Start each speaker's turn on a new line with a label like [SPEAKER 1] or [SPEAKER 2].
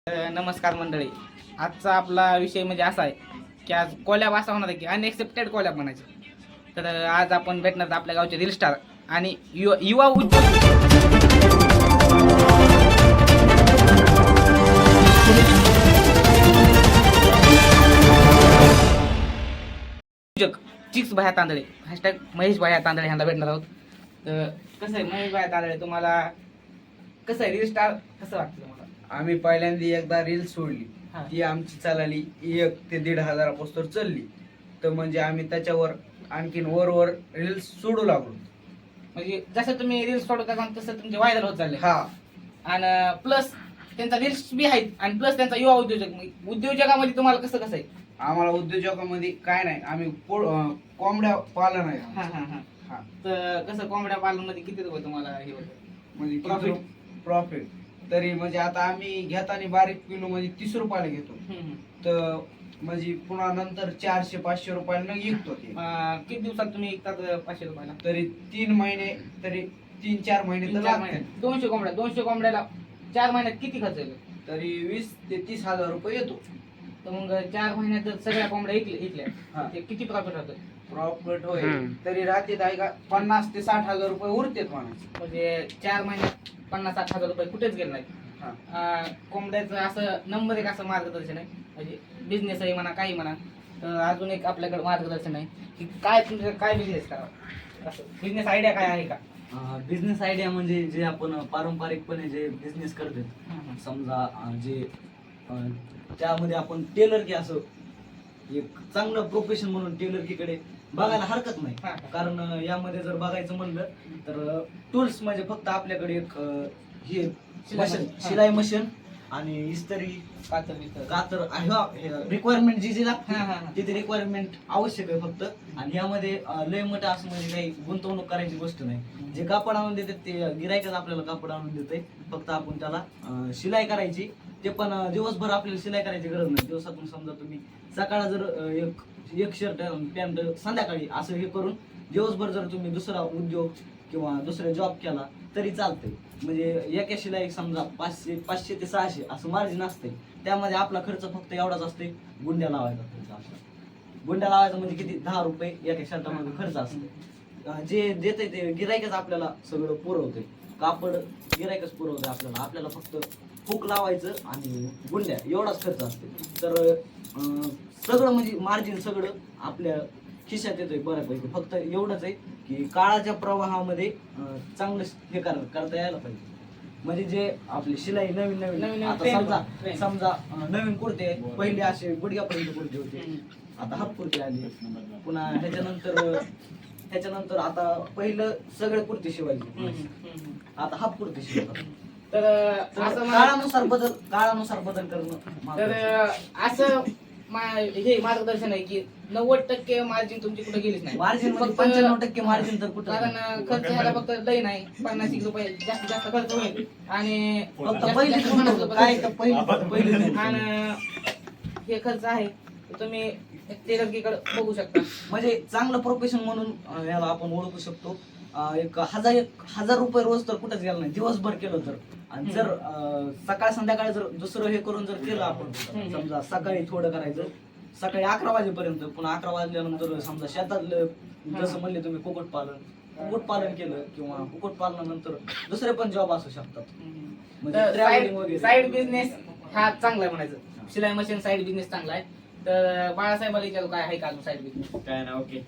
[SPEAKER 1] नमस्कार मंडळी. आजचा आपला विषय म्हणजे असा आहे की आज कोलॅब असा होणार आहे की अनएक्सेप्टेड कोलॅब म्हणायचं. तर आज आपण भेटणार आहोत आपल्या गावचे रील स्टार आणि युवा उद्योजक चिक्स भाया तांदळे हॅशटॅग महेश भाया तांदळे ह्यांना भेटणार आहोत. तर कसं आहे महेश भाया तांदळे, तुम्हाला कसं आहे रील स्टार कसं वाटतं तुम्हाला?
[SPEAKER 2] आम्ही पहिल्यांदा एकदा रील सोडली,
[SPEAKER 1] हा.
[SPEAKER 2] ती आमची चालली 1 ते 1.5 हजारापासून चालली. तर म्हणजे आम्ही त्याच्यावर आणखीन वर रील्स सोडू लागलो.
[SPEAKER 1] म्हणजे जसं तुम्ही रील्स सोडता का तसं तुमचे व्हायरल होत चालले.
[SPEAKER 2] हा,
[SPEAKER 1] आणि प्लस त्यांचा रील्स बी आहेत आणि प्लस त्यांचा युवा उद्योजकामध्ये तुम्हाला कसं कसं आहे?
[SPEAKER 2] आम्हाला उद्योजकामध्ये काय नाही, आम्ही कोंबड्या पालन आहे.
[SPEAKER 1] हा हा हा.
[SPEAKER 2] हा,
[SPEAKER 1] तर कसं कोंबड्या पालन मध्ये किती रुपये तुम्हाला हे होतं?
[SPEAKER 2] म्हणजे
[SPEAKER 1] Profit.
[SPEAKER 2] प्रॉफिट तरी म्हणजे आता आम्ही घेताना बारीक किलो म्हणजे 30 रुपयाला घेतो. तर म्हणजे पुन्हा नंतर 400-500 रुपयाला विकतो ते.
[SPEAKER 1] किती दिवसात तुम्ही विकतात 500 रुपयाला?
[SPEAKER 2] तरी 3 महिने, तरी 3-4 महिने तर
[SPEAKER 1] 3-4
[SPEAKER 2] लागतात.
[SPEAKER 1] महिन्यात 200 कोंबड्याला 4 महिन्यात किती खर्च येतो?
[SPEAKER 2] तरी 20 ते 30 हजार रुपये येतो.
[SPEAKER 1] तर मग 4 महिन्यात जर सगळ्या कोंबड्या
[SPEAKER 2] हा.
[SPEAKER 1] इकल्या ते किती प्रॉफिट होतं?
[SPEAKER 2] प्रॉफिट होय तरी राहते आहे का 50 ते 60 हजार रुपये उरतेत म्हणायचे.
[SPEAKER 1] म्हणजे 4 महिन्यात 50-60 हजार रुपये कुठेच गेले नाही. कोंबड्याचं असं नंबर एक असं मार्गदर्शन आहे, म्हणजे बिझनेस आहे म्हणा काही म्हणा. तर अजून एक आपल्याकडे मार्गदर्शन आहे की काय तुमचं काय बिझनेस करावा, असं बिझनेस आयडिया काय आहे का?
[SPEAKER 3] बिझनेस आयडिया म्हणजे जे आपण पारंपरिकपणे जे बिझनेस करतो, समजा जे त्यामध्ये आपण टेलर की असं एक चांगलं प्रोफेशन म्हणून टेलर कडे बघायला हरकत नाही. कारण यामध्ये जर बघायचं म्हणलं तर टूल्स म्हणजे फक्त आपल्याकडे एक हे मशीन, शिलाई मशीन आणि इस्त्री, कातर रिक्वायरमेंट जी लागते तिथे रिक्वायरमेंट आवश्यक आहे फक्त. आणि यामध्ये लय मोठं असं म्हणजे काही गुंतवणूक करायची गोष्ट नाही. जे कापड आणून देते ते गिरायकच आपल्याला कापड आणून देते, फक्त आपण त्याला शिलाई करायची. ते पण दिवसभर आपल्याला शिलाई करायची गरज नाही. दिवसातून समजा तुम्ही सकाळ जर एक शर्ट पॅन्ट संध्याकाळी असं हे करून दिवसभर जर तुम्ही दुसरा उद्योग किंवा दुसरा जॉब केला तरी चालतंय. म्हणजे एका शिलाई समजा 500 ते 600 असं मार्जिन असते. त्यामध्ये आपला खर्च फक्त एवढाच असते, गुंड्या लावायचा खर्च असतो. गुंड्या लावायचा म्हणजे किती 10 रुपये एका शर्टामध्ये खर्च असते. जे देते ते गिरायकच आपल्याला सगळं पुरवते. कापड गिरायकच पुरवते आपल्याला. आपल्याला फक्त हुक लावायचं आणि गुंड्या एवढाच खर्च असते. तर सगळं म्हणजे मार्जिन सगळं आपल्या खिशात येतोय बऱ्यापैकी. फक्त एवढंच आहे की काळाच्या प्रवाहामध्ये चांगलं हे करता यायला पाहिजे. म्हणजे जे आपली शिलाई नवीन आता समजा नवीन कुर्ते पहिले असे गुडघ्यापर्यंत कुर्ते होते, आता हाफ कुर्ते आले. पुन्हा ह्याच्यानंतर आता पहिलं सगळे कुर्ते शिवायचे, आता हाफ कुर्ते शिवतात.
[SPEAKER 1] तर असं
[SPEAKER 3] काळानुसार बदल करणं.
[SPEAKER 1] तर असं हे मार्गदर्शन आहे की 90% मार्जिन तुमची कुठे गेलीच नाही.
[SPEAKER 3] मार्जिन फक्त 95% मार्जिन तर कुठं,
[SPEAKER 1] कारण खर्च ह्याला फक्त लई नाही, 50 रुपये जास्तीत जास्त खर्च होईल. आणि
[SPEAKER 3] फक्त पहिले
[SPEAKER 1] आणि हे खर्च आहे तुम्ही टेलरकीकडे बघू शकता.
[SPEAKER 3] म्हणजे चांगलं प्रोफेशन म्हणून याला आपण ओळखू शकतो. एक हजार रुपये रोज तर कुठंच गेला नाही दिवसभर केलं तर. आणि जर सकाळ संध्याकाळी जर दुसरं हे करून जर केलं आपण, समजा सकाळी थोडं करायचं, सकाळी 11 वाजेपर्यंत, पुन्हा 11 वाजल्यानंतर समजा शेतातलं जसं म्हणले तुम्ही कुक्कुटपालन केलं किंवा कुक्कुटपालनानंतर दुसरे पण जॉब असू शकतात. म्हणजे
[SPEAKER 1] साईड बिझनेस हा चांगला आहे म्हणायचं. शिलाई मशीन साईड बिझनेस चांगला आहे. तर बाळासाहेबाला विचारू काय आहे का साईड बिझनेस?
[SPEAKER 4] काय ना, ओके.